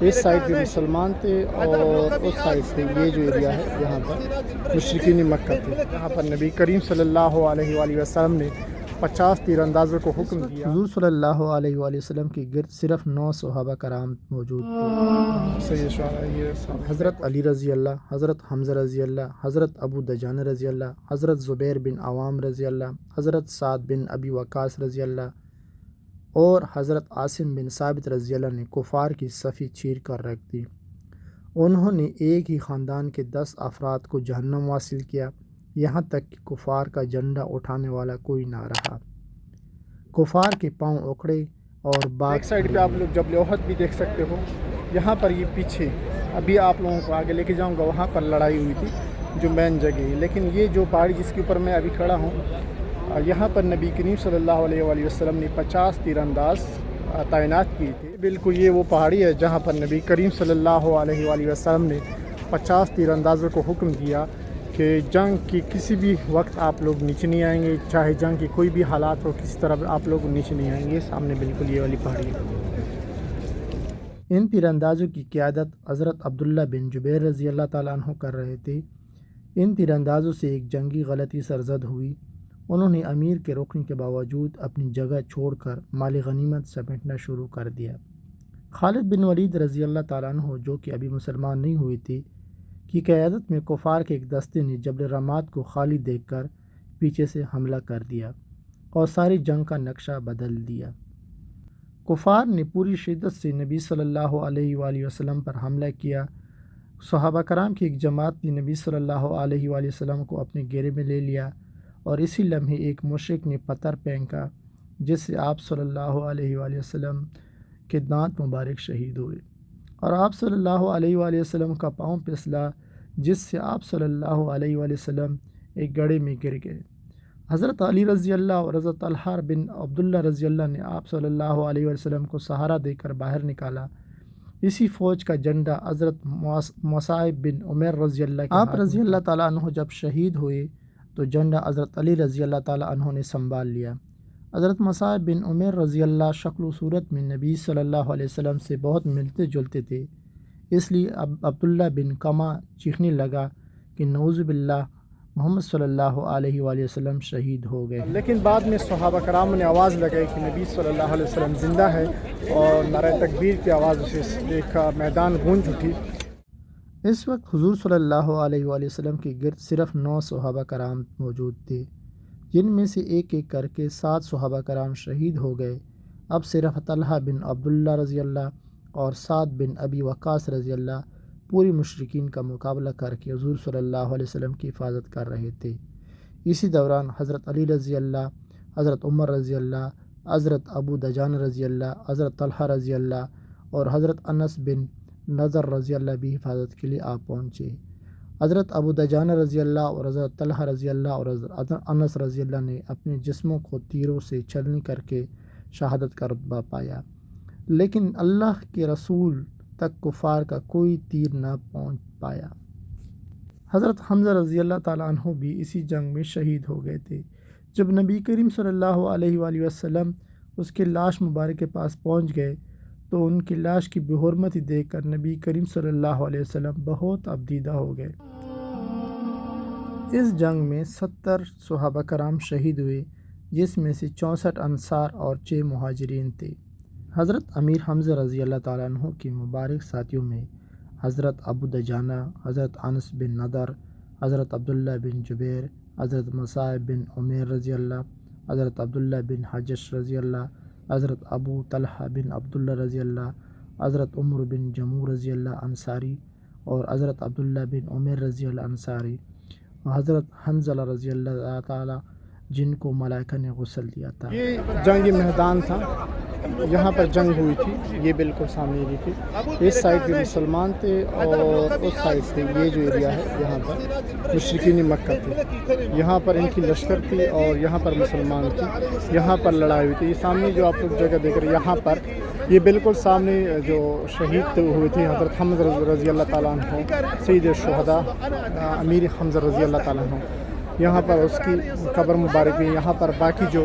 اس side پہ مسلمان تھے اور اس سائڈ پہ یہ جو ایریا ہے یہاں پر مشرکین مکہ تھے. یہاں پر نبی کریم صلی اللہ علیہ وآلہ وسلم نے 50 تیر اندازوں کو حکم دیا. حضور صلی اللہ علیہ وآلہ وسلم کے گرد صرف 9 صحابہ کرام موجود تھے. حضرت علی رضی اللہ، حضرت حمزہ رضی اللہ، حضرت ابو دجانہ رضی اللہ، حضرت زبیر بن عوام رضی اللہ، حضرت سعد بن ابی وقاص رضی اللہ اور حضرت عاصم بن ثابت رضی اللہ نے کفار کی صفی چیر کر رکھ دی. انہوں نے ایک ہی خاندان کے 10 افراد کو جہنم واصل کیا، یہاں تک کہ کفار کا جھنڈا اٹھانے والا کوئی نہ رہا. کفار کے پاؤں اکڑے اور بیک سائڈ پہ آپ لوگ جبل احد بھی دیکھ سکتے ہو. یہاں پر یہ پیچھے ابھی آپ لوگوں کو آگے لے کے جاؤں گا، وہاں پر لڑائی ہوئی تھی جو مین جگہ ہے. لیکن یہ جو پہاڑی جس کے اوپر میں ابھی کھڑا ہوں، یہاں پر نبی کریم صلی اللہ علیہ وآلہ وسلم نے 50 تیر انداز تعینات کیے تھے. بالکل یہ وہ پہاڑی ہے جہاں پر نبی کریم صلی اللہ علیہ وآلہ وسلم نے 50 تیر اندازوں کو حکم دیا کہ جنگ کی کسی بھی وقت آپ لوگ نیچے نہیں آئیں گے، چاہے جنگ کی کوئی بھی حالات ہو، کسی طرح آپ لوگ نیچے نہیں آئیں گے. سامنے بالکل یہ والی پہاڑی ہے. ان تیر اندازوں کی قیادت حضرت عبداللہ بن جبیر رضی اللہ تعالیٰ عنہ کر رہے تھے. ان تیر اندازوں سے ایک جنگی غلطی سرزد ہوئی. انہوں نے امیر کے روکنے کے باوجود اپنی جگہ چھوڑ کر مال غنیمت سمیٹنا شروع کر دیا. خالد بن ولید رضی اللہ تعالیٰ عنہ، جو کہ ابھی مسلمان نہیں ہوئے تھے، کی قیادت میں کفار کے ایک دستے نے جبل رماد کو خالی دیکھ کر پیچھے سے حملہ کر دیا اور ساری جنگ کا نقشہ بدل دیا. کفار نے پوری شدت سے نبی صلی اللہ علیہ وآلہ وسلم پر حملہ کیا. صحابہ کرام کی ایک جماعت نے نبی صلی اللہ علیہ وآلہ وسلم کو اپنے گھیرے میں لے لیا اور اسی لمحے ایک مشرک نے پتھر پھینکا جس سے آپ صلی اللہ علیہ وآلہ وسلم کے دانت مبارک شہید ہوئے، اور آپ صلی اللہ علیہ وآلہ وسلم کا پاؤں پھسلا جس سے آپ صلی اللہ علیہ وآلہ وسلم ایک گڑھے میں گر گئے. حضرت علی رضی اللہ اور حضرت طلحہ بن عبداللہ رضی اللہ نے آپ صلی اللہ علیہ وآلہ وسلم کو سہارا دے کر باہر نکالا. اسی فوج کا جھنڈا حضرت مصعب بن عمیر رضی اللہ کے آپ رضی اللہ تعالیٰ عنہ جب شہید ہوئے تو جھنڈا حضرت علی رضی اللہ تعالیٰ عنہ نے سنبھال لیا. حضرت مصعب بن عمیر رضی اللہ شکل و صورت میں نبی صلی اللہ علیہ وسلم سے بہت ملتے جلتے تھے، اس لیے عبداللہ بن کما چیخنے لگا کہ نعوذ باللہ، محمد صلی اللہ علیہ وآلہ وسلم شہید ہو گئے. لیکن بعد میں صحابہ کرام نے آواز لگائی کہ نبی صلی اللہ علیہ وسلم زندہ ہے، اور نعرہ تکبیر کی آواز سے ایک میدان گونج اٹھی. اس وقت حضور صلی اللہ علیہ وآلہ وسلم کے گرد صرف 9 صحابہ کرام موجود تھے، جن میں سے ایک ایک کر کے 7 صحابہ کرام شہید ہو گئے. اب صرف طلحہ بن عبداللہ رضی اللہ اور سعد بن ابی وقاص رضی اللہ پوری مشرکین کا مقابلہ کر کے حضور صلی اللہ علیہ وسلم کی حفاظت کر رہے تھے. اسی دوران حضرت علی رضی اللہ، حضرت عمر رضی اللہ، حضرت ابو دجانہ رضی اللہ، حضرت طلحہ رضی اللہ اور حضرت انس بن نضر رضی اللہ بھی حفاظت کے لیے آپ پہنچے. حضرت ابو دجانہ رضی اللہ اور حضرت طلحہ رضی اللہ اور حضرت انس رضی اللہ نے اپنے جسموں کو تیروں سے چھلنی کر کے شہادت کا رتبہ پایا، لیکن اللہ کے رسول تک کفار کا کوئی تیر نہ پہنچ پایا. حضرت حمزہ رضی اللہ تعالیٰ عنہ بھی اسی جنگ میں شہید ہو گئے تھے. جب نبی کریم صلی اللہ علیہ وآلہ وسلم اس کے لاش مبارک کے پاس پہنچ گئے تو ان کی لاش کی بے حرمتی دیکھ کر نبی کریم صلی اللہ علیہ وسلم بہت افدیدہ ہو گئے. اس جنگ میں 70 صحابہ کرام شہید ہوئے، جس میں سے 64 انصار اور 6 مہاجرین تھے. حضرت امیر حمزہ رضی اللہ تعالیٰ عنہ کے مبارک ساتھیوں میں حضرت ابو دجانہ، حضرت انس بن نضر، حضرت عبداللہ بن جبیر، حضرت مصعب بن عمیر رضی اللہ، حضرت عبداللہ بن حجش رضی اللہ، حضرت ابو طلحہ بن عبداللہ رضی اللہ، حضرت عمر بن جموع رضی اللہ انصاری اور حضرت عبداللہ بن عمیر رضی اللہ انصاری اور حضرت حنظلہ رضی اللہ تعالیٰ جن کو ملائکہ نے غسل دیا تھا. یہ جنگی میدان تھا، یہاں پر جنگ ہوئی تھی. یہ بالکل سامنے یہ تھی. اس سائڈ پہ مسلمان تھے اور اس سائڈ پہ یہ جو ایریا ہے یہاں پر مشرکین مکہ تھے. یہاں پر ان کی لشکر تھی اور یہاں پر مسلمان تھے. یہاں پر لڑائی ہوئی تھی. یہ سامنے جو آپ لوگ جگہ دیکھ رہے ہیں یہاں پر، یہ بالکل سامنے جو شہید ہوئے تھے حضرت حمزہ رضی اللہ تعالیٰ عنہ، سید الشہداء امیر حمزہ رضی اللہ تعالیٰ عنہ، یہاں پر اس کی قبر مبارک بھی. یہاں پر باقی جو